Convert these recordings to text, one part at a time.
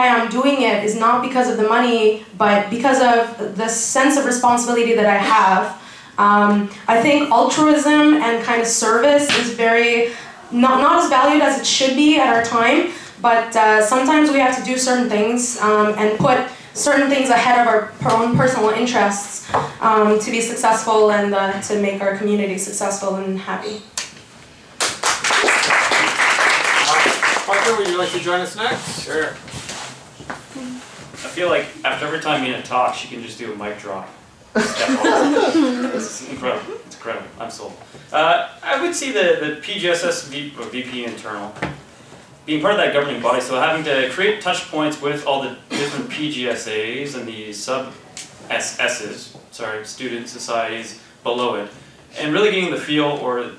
why I'm doing it is not because of the money, but because of the sense of responsibility that I have. I think altruism and kind of service is not as valued as it should be at our time, but sometimes we have to do certain things and put certain things ahead of our own personal interests to be successful and to make our community successful and happy. Parker, would you like to join us next? Sure. I feel like after every time Mina talks, she can just do a mic drop. It's incredible. It's incredible. I'm sold. I would see the PGSS VP internal being part of that governing body, so having to create touch points with all the different PGSAs and the student societies below it, and really getting the feel or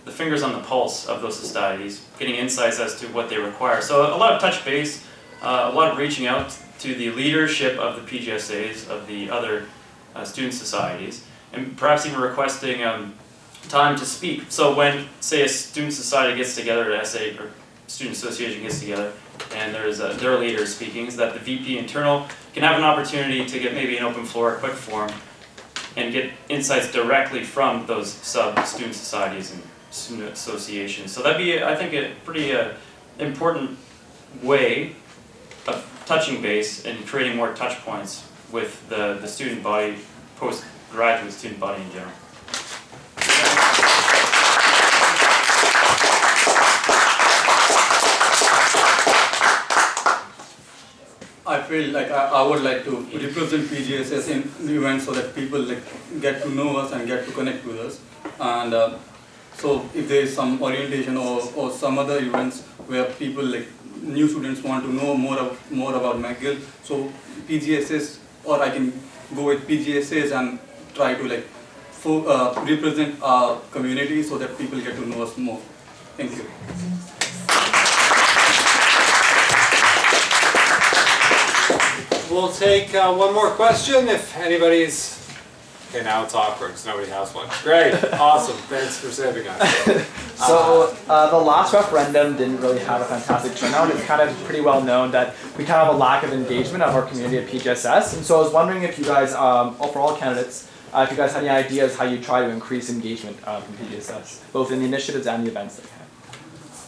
the fingers on the pulse of those societies, getting insights as to what they require. So a lot of touch base, a lot of reaching out to the leadership of the PGSAs, of the other student societies, and perhaps even requesting time to speak. So when, say, a student society gets together, an SA or student association gets together, and there's their leader speaking, so that the VP internal can have an opportunity to get maybe an open floor, a quick forum, and get insights directly from those sub-student societies and student associations. So that'd be, I think, a pretty important way of touching base and creating more touch points with the student body, postgraduate student body in general. I feel like I would like to represent PGSS in the event so that people get to know us and get to connect with us. And so if there is some orientation or some other events where people new students want to know more about McGill, so PGSS, or I can go with PGSS and try to represent our community so that people get to know us more. Thank you. We'll take one more question if anybody's... Okay, now it's awkward because nobody has one. Great, awesome, thanks for saving us. So the last referendum didn't really have a fantastic turnout. It's kind of pretty well known that we kind of have a lack of engagement of our community at PGSS. And so I was wondering if you guys, for all candidates, if you guys had any ideas how you try to increase engagement from PGSS, both in the initiatives and the events that we have.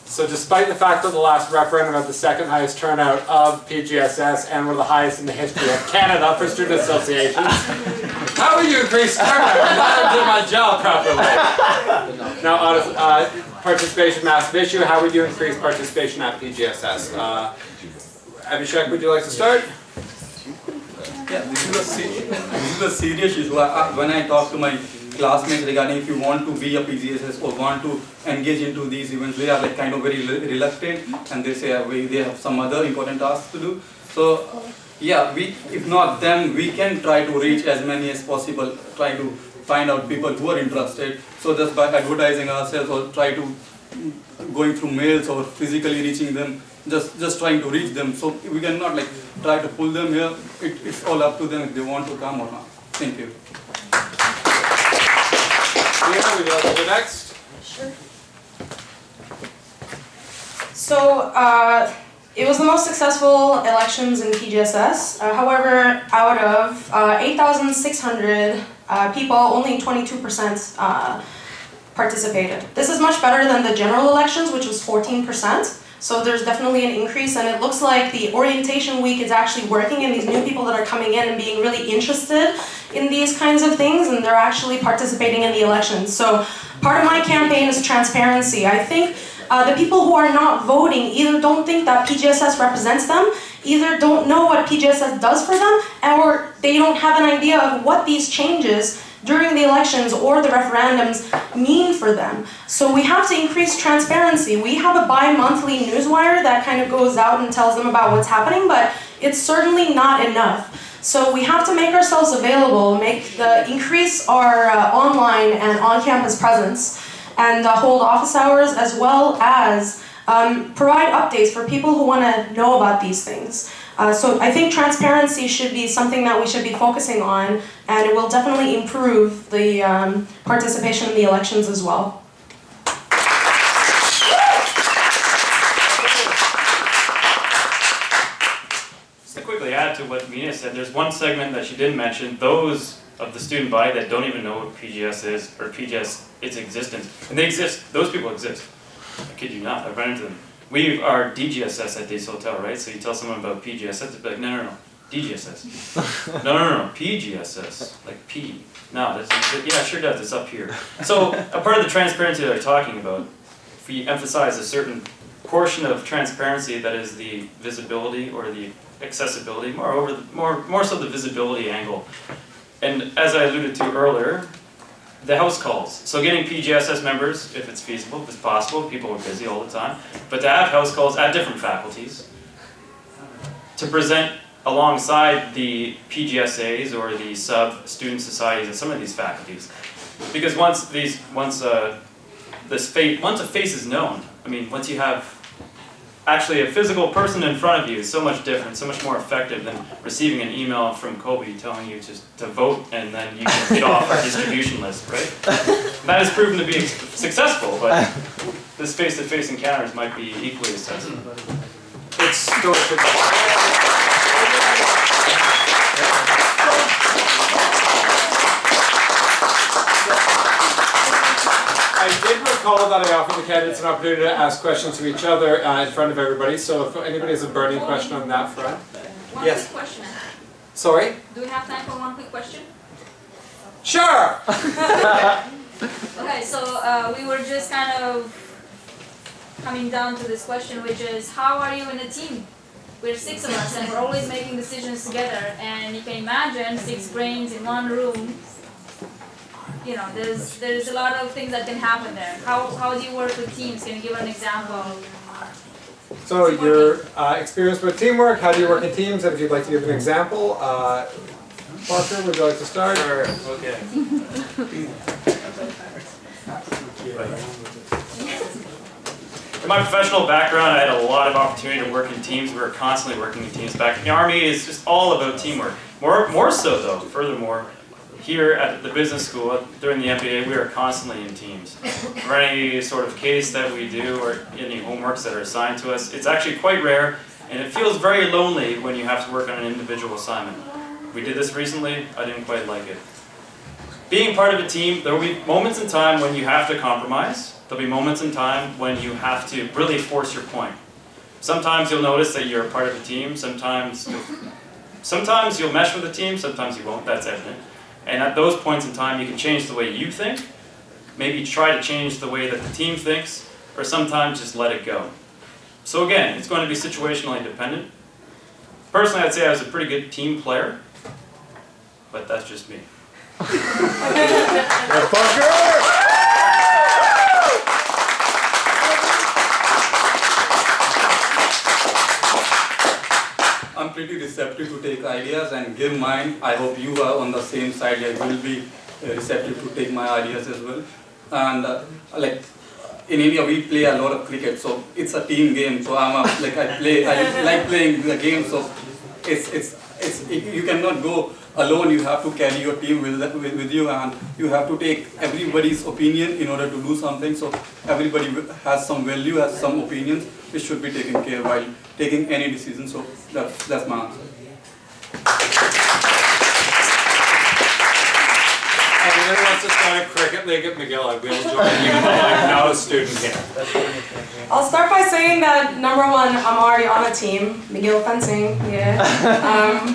So despite the fact that the last referendum had the second highest turnout of PGSS and one of the highest in the history of Canada for student associations, how would you increase turnout? I'm not doing my job properly. Now, participation massive issue. How would you increase participation at PGSS? Abhishek, would you like to start? Yeah, this is a serious issue. When I talk to my classmates regarding if you want to be a PGSS or want to engage into these events, they are kind of very reluctant, and they say they have some other important tasks to do. So yeah, if not them, we can try to reach as many as possible, try to find out people who are interested. So just by advertising ourselves or try to going through mails or physically reaching them, just trying to reach them. So we cannot try to pull them here. It's all up to them if they want to come or not. Thank you. Mina, would you like to go next? Sure. So it was the most successful elections in PGSS. However, out of 8,600 people, only 22% participated. This is much better than the general elections, which was 14%. So there's definitely an increase, and it looks like the orientation week is actually working, and these new people that are coming in and being really interested in these kinds of things, and they're actually participating in the elections. So part of my campaign is transparency. I think the people who are not voting either don't think that PGSS represents them, either don't know what PGSS does for them, or they don't have an idea of what these changes during the elections or the referendums mean for them. So we have to increase transparency. We have a bi-monthly newswire that kind of goes out and tells them about what's happening, but it's certainly not enough. So we have to make ourselves available, increase our online and on-campus presence, and hold office hours, as well as provide updates for people who want to know about these things. So I think transparency should be something that we should be focusing on, and it will definitely improve the participation in the elections as well. Just to quickly add to what Mina said, there's one segment that she didn't mention, those of the student body that don't even know what PGS is, or PGS, its existence. And they exist, those people exist. I kid you not, I've run into them. We are DGSS at Days Hotel, right? So you tell someone about PGSS, they'll be like, no, DGSS. No, PGSS, like P. No, that's, yeah, it sure does, it's up here. So a part of the transparency that I'm talking about, if we emphasize a certain portion of transparency that is the visibility or the accessibility, more so the visibility angle. And as I alluded to earlier, the house calls. So getting PGSS members, if it's feasible, if it's possible, people are busy all the time, but to have house calls at different faculties, to present alongside the PGSAs or the sub-student societies at some of these faculties. Because once a face is known, I mean, once you have actually a physical person in front of you, is so much different, so much more effective than receiving an email from Kobe telling you to vote and then you can get off our distribution list, right? That has proven to be successful, but this face-to-face encounters might be equally as successful. It's still I did recall that I offered the candidates an opportunity to ask questions to each other in front of everybody, so if anybody has a burning question on that front. One Yes. quick question. Sorry? Do we have time for one quick question? Sure! Okay, so we were just kind of coming down to this question, which is, how are you in a team? We're 6 of us and we're always making decisions together, and you can imagine 6 brains in one room. You know, there's a lot of things that can happen there. How do you work with teams? Can you give an example? So your experience with teamwork, how do you work in teams? If you'd like to give an example. Parker, would you like to start? Sure, okay. In my professional background, I had a lot of opportunity to work in teams. We were constantly working in teams. Back in the Army, it's just all about teamwork. More so though, furthermore, here at the business school, during the MBA, we are constantly in teams. For any sort of case that we do or any homeworks that are assigned to us, it's actually quite rare, and it feels very lonely when you have to work on an individual assignment. We did this recently, I didn't quite like it. Being part of a team, there will be moments in time when you have to compromise. There'll be moments in time when you have to really force your point. Sometimes you'll notice that you're part of a team, sometimes you'll mesh with the team, sometimes you won't, that's evident. And at those points in time, you can change the way you think, maybe try to change the way that the team thinks, or sometimes just let it go. So again, it's going to be situationally dependent. Personally, I'd say I was a pretty good team player, but that's just me. I'm pretty receptive to take ideas and give mine. I hope you are on the same side. I will be receptive to take my ideas as well. And like in India, we play a lot of cricket, so it's a team game. So I like playing the game. So you cannot go alone. You have to carry your team with you, and you have to take everybody's opinion in order to do something. So everybody has some value, has some opinions, which should be taken care of while taking any decision. So that's my answer. Anyone wants to start a cricket league at McGill, I will join you, although I'm not a student here. I'll start by saying that number one, I'm already on a team, McGill fencing, yeah.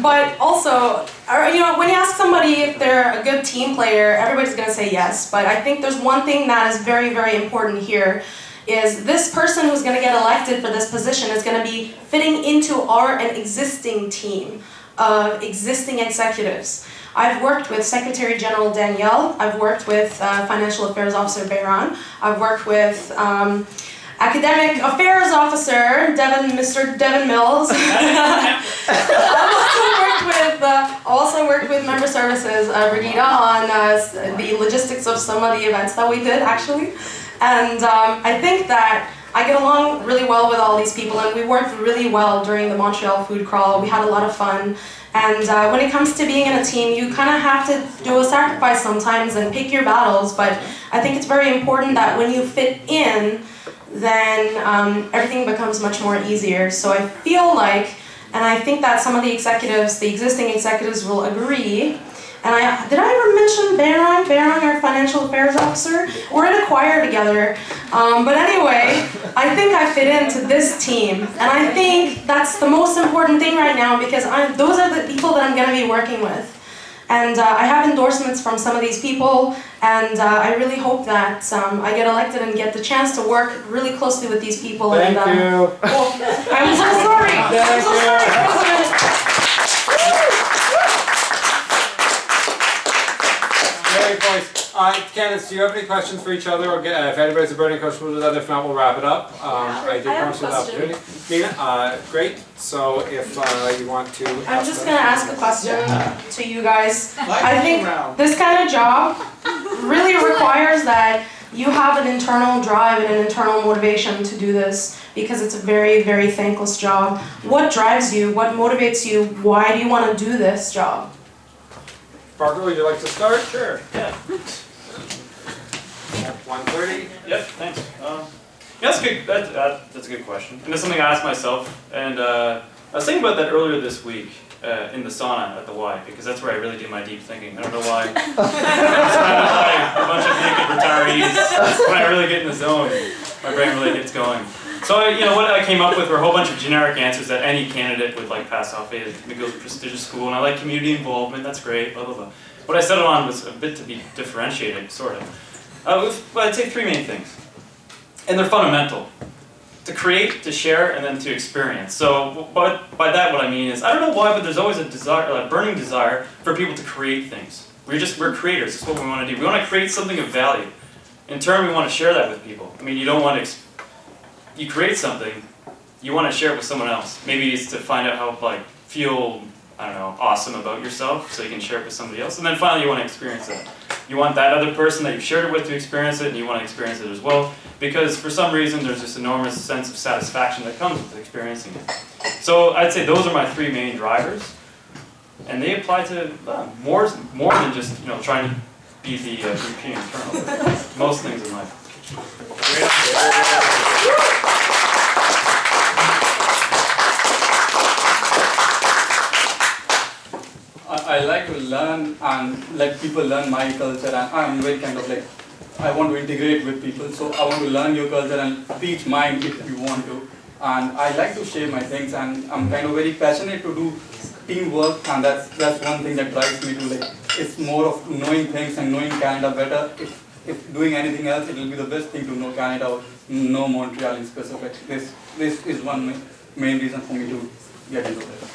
But also, you know, when you ask somebody if they're a good team player, everybody's gonna say yes. But I think there's one thing that is very, very important here, is this person who's gonna get elected for this position is gonna be fitting into an existing team of existing executives. I've worked with Secretary General Danielle, I've worked with Financial Affairs Officer Bayron, I've worked with Academic Affairs Officer Mr. Devin Mills. I've also worked with Member Services Regina on the logistics of some of the events that we did actually. And I think that I get along really well with all these people, and we worked really well during the Montreal food crawl. We had a lot of fun. And when it comes to being in a team, you kind of have to do a sacrifice sometimes and pick your battles, but I think it's very important that when you fit in, then everything becomes much more easier. So I feel like and I think that some of the executives, the existing executives, will agree. And did I ever mention Barron, our financial affairs officer? We're in a choir together. But anyway, I think I fit into this team. And I think that's the most important thing right now because those are the people that I'm going to be working with. And I have endorsements from some of these people, and I really hope that I get elected and get the chance to work really closely with these people. Thank and, you. Oh, I'm so sorry. I'm so sorry, President. Great voice. Candidates, do you have any questions for each other? Or if anybody's a burning question, we'll do that. If not, we'll wrap it up. I did promise you the opportunity. Mina, great. So if you want to. I'm just going to ask a question to you guys. I think this kind of job really requires that you have an internal drive and an internal motivation to do this because it's a very, very thankless job. What drives you? What motivates you? Why do you want to do this job? Parker, would you like to start? Sure, yeah. 1:30. Yep, thanks. Yeah, that's good. That's a good question, and it's something I asked myself. And I was thinking about that earlier this week in the sauna at the Y, because that's where I really do my deep thinking. I don't know why. I'm surrounded by a bunch of naked retirees. That's when I really get in the zone. My brain really gets going. So what I came up with were a whole bunch of generic answers that any candidate would like pass off. It goes to a prestigious school, and I like community involvement. That's great. Blah blah blah. What I settled on was a bit to be differentiated, sort of. Well, I'd say three main things, and they're fundamental: to create, to share, and then to experience. So, by that, what I mean is, I don't know why, but there's always a desire, a burning desire, for people to create things. We're creators. That's what we want to do. We want to create something of value. In turn, we want to share that with people. I mean, you don't want to. You create something, you want to share it with someone else. Maybe it's to find out how, feel, I don't know, awesome about yourself, so you can share it with somebody else. And then finally, you want to experience it. You want that other person that you've shared it with to experience it, and you want to experience it as well. Because for some reason, there's this enormous sense of satisfaction that comes with experiencing it. So I'd say those are my three main drivers. And they apply to more than just trying to be the European internal, but most things in life. I like to learn and let people learn my culture, and I'm very kind of I want to integrate with people, so I want to learn your culture and teach mine if you want to. And I like to share my things, and I'm kind of very passionate to do teamwork, and that's one thing that drives me to it's more of knowing things and knowing Canada better. If doing anything else, it will be the best thing to know Canada or know Montreal in specific. This is one main reason for me to get into this.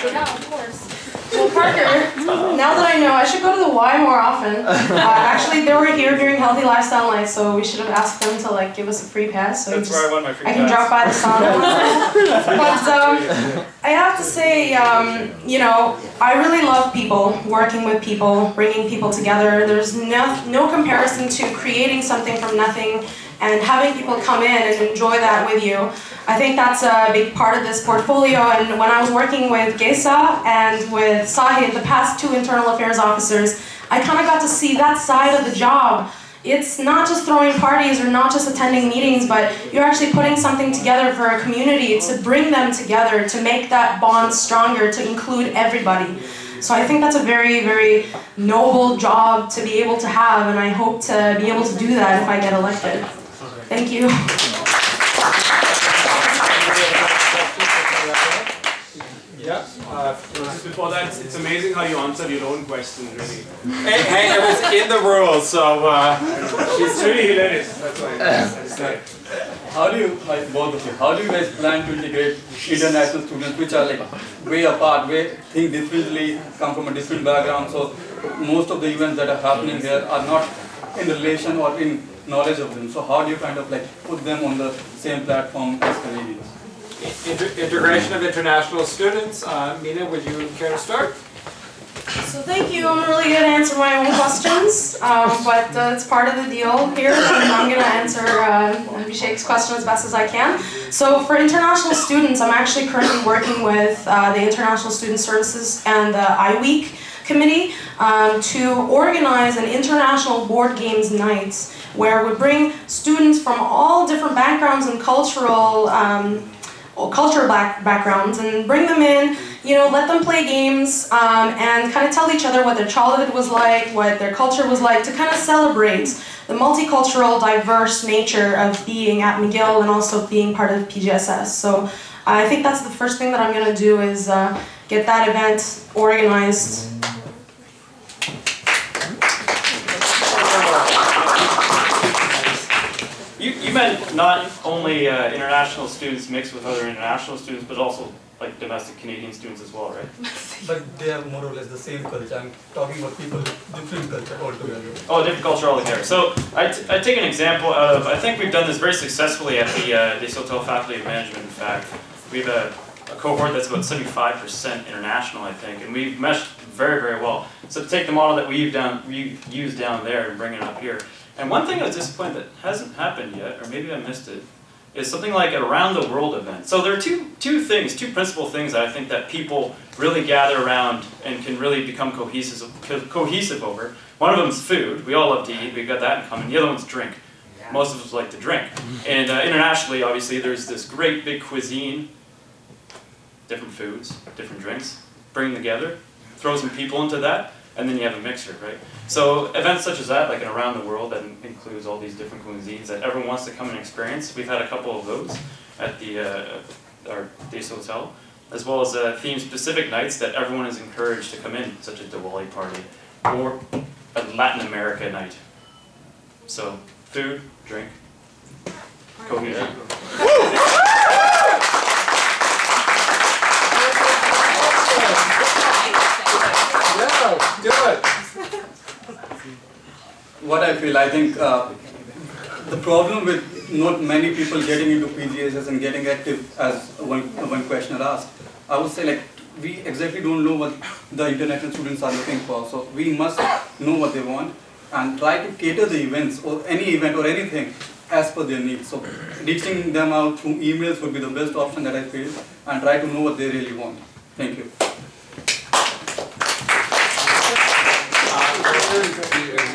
Yeah, of course. Well, Parker, now that I know, I should go to the Y more often. Actually, they were here during Healthy Lifestyle Night, so we should have asked them to give us a free pass. So That's where I won my free I can pass. drop by the sauna. But I have to say, I really love people, working with people, bringing people together. There's no comparison to creating something from nothing and having people come in and enjoy that with you. I think that's a big part of this portfolio, and when I was working with Gesa and with Sahid, the past two internal affairs officers, I kind of got to see that side of the job. It's not just throwing parties or not just attending meetings, but you're actually putting something together for a community to bring them together, to make that bond stronger, to include everybody. So I think that's a very, very noble job to be able to have, and I hope to be able to do that if I get elected. Thank you. Yeah. Just before that, it's amazing how you answered your own question, really. Hey, it was in the rules, so It's really hilarious. That's why I decided. How do you, both of you, how do you guys plan to integrate international students which are way apart, think differently, come from a different background? So most of the events that are happening here are not in relation or in knowledge of them. So how do you kind of put them on the same platform as Canadians? integration of international students. Mina, would you care to start? So thank you. I'm really going to answer my own questions, but it's part of the deal here. I'm going to answer Abhishek's question as best as I can. So for international students, I'm actually currently working with the International Student Services and the iWeek committee to organize an international board games night where we bring students from all different backgrounds and cultural backgrounds and bring them in, let them play games and kind of tell each other what their childhood was like, what their culture was like, to kind of celebrate the multicultural, diverse nature of being at McGill and also being part of PGSS. So I think that's the first thing that I'm going to do is get that event organized. You meant not only international students mixed with other international students, but also like domestic Canadian students as well, right? But they are more or less the same culture. I'm talking about people with different culture altogether. Oh, different culture altogether. So I take an example out of, I think we've done this very successfully at the Des Hotels Faculty of Management, in fact. We have a cohort that's about 75% international, I think, and we've meshed very, very well. So to take the model that we've used down there and bring it up here. And one thing I was disappointed that hasn't happened yet, or maybe I missed it, is something like an around the world event. So there are two principal things that I think that people really gather around and can really become cohesive over. One of them is food. We all love to eat. We've got that in common. The other one's drink. Most of us like to drink. And internationally, obviously, there's this great big cuisine, different foods, different drinks, bring them together, throw some people into that, and then you have a mixture, right? So events such as that, like an around the world that includes all these different cuisines that everyone wants to come and experience. We've had a couple of those at our Des Hotel, as well as theme-specific nights that everyone is encouraged to come in, such as Diwali party or a Latin America night. So food, drink, cohesion. Do it. What I feel, I think the problem with not many people getting into PGSS and getting active, as one questioner asked, I would say, like, we exactly don't know what the international students are looking for. So we must know what they want and try to cater the events or any event or anything as per their needs. So reaching them out through emails would be the best option that I feel, and try to know what they really want. Thank you.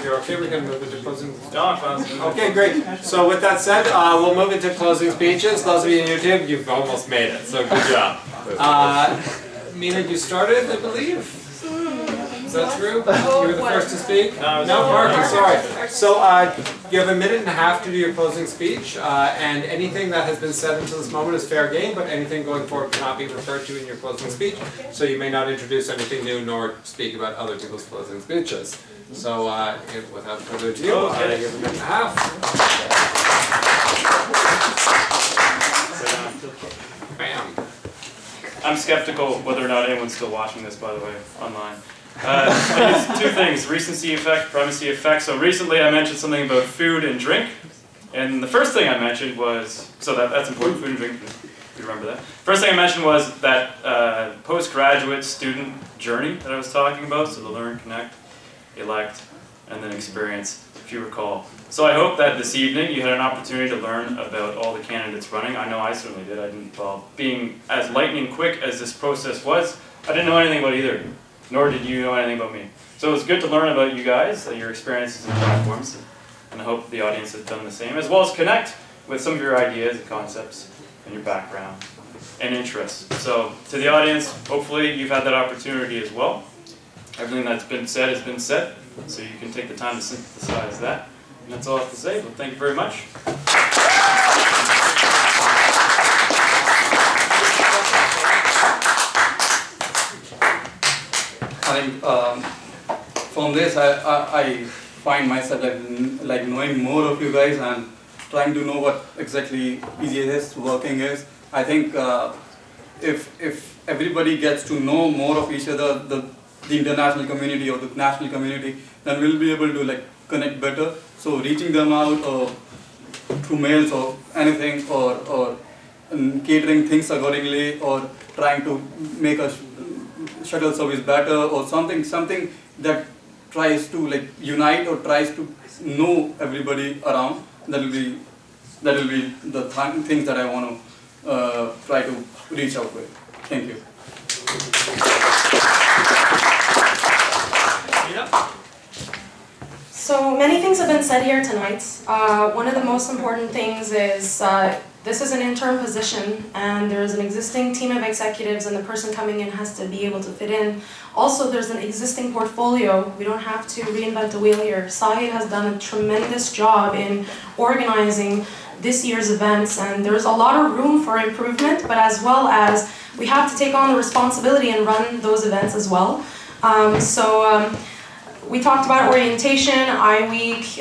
You're okay, we can move into closing. Fine. Okay, great. So with that said, we'll move into closing speeches. Those of you on YouTube, you've almost made it, so good job. Mina, you started, I believe? Is that true? You were the first to speak? No, Mark, I'm sorry. So you have a minute and a half to do your closing speech, and anything that has been said until this moment is fair game, but anything going forward cannot be referred to in your closing speech, so you may not introduce anything new nor speak about other people's closing speeches. So without further ado, I give a minute and a half. Bam. I'm skeptical whether or not anyone's still watching this, by the way, online. There's two things, recency effect, primacy effect. So recently I mentioned something about food and drink. And the first thing I mentioned was, so that's important, food and drink, you remember that. First thing I mentioned was that postgraduate student journey that I was talking about, so the learn, connect, elect, and then experience, if you recall. So I hope that this evening you had an opportunity to learn about all the candidates running. I know I certainly did. I didn't, well, being as lightning quick as this process was, I didn't know anything about either, nor did you know anything about me. So it was good to learn about you guys, your experiences and platforms, and I hope the audience has done the same, as well as connect with some of your ideas and concepts and your background and interests. So to the audience, hopefully you've had that opportunity as well. Everything that's been said has been said, so you can take the time to synthesize that. And that's all I have to say, but thank you very much. I think from this, I find myself like knowing more of you guys and trying to know what exactly PGSS working is. I think if everybody gets to know more of each other, the international community or the national community, then we'll be able to like connect better. So reaching them out or through mails or anything, or catering things accordingly, or trying to make a shuttle service better, or something that tries to like unite or tries to know everybody around. That will be the things that I want to try to reach out with. Thank you. So many things have been said here tonight. One of the most important things is this is an interim position and there's an existing team of executives and the person coming in has to be able to fit in. Also, there's an existing portfolio. We don't have to reinvent the wheel here. Sahid has done a tremendous job in organizing this year's events, and there's a lot of room for improvement, but as well as we have to take on the responsibility and run those events as well. We talked about orientation, iWeek,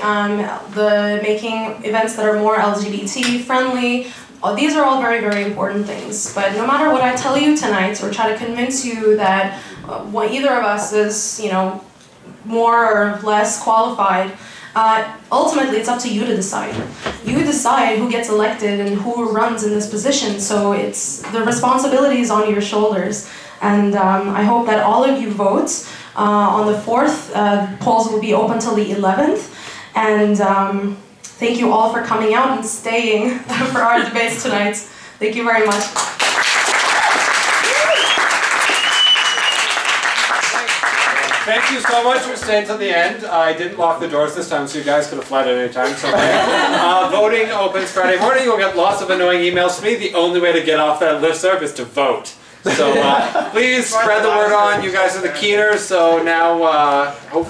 the making events that are more LGBT friendly. These are all very, very important things. But no matter what I tell you tonight or try to convince you that either of us is, more or less qualified, ultimately it's up to you to decide. You decide who gets elected and who runs in this position. So the responsibility is on your shoulders. And I hope that all of you vote. On the 4th, polls will be open till the 11th. And thank you all for coming out and staying for our debates tonight. Thank you very much. Thank you so much for staying till the end. I didn't lock the doors this time, so you guys could have fled at any time. So voting opens Friday morning. You'll get lots of annoying emails from me. The only way to get off that listserv is to vote. So please spread the word on. You guys are the keeners. So now hopefully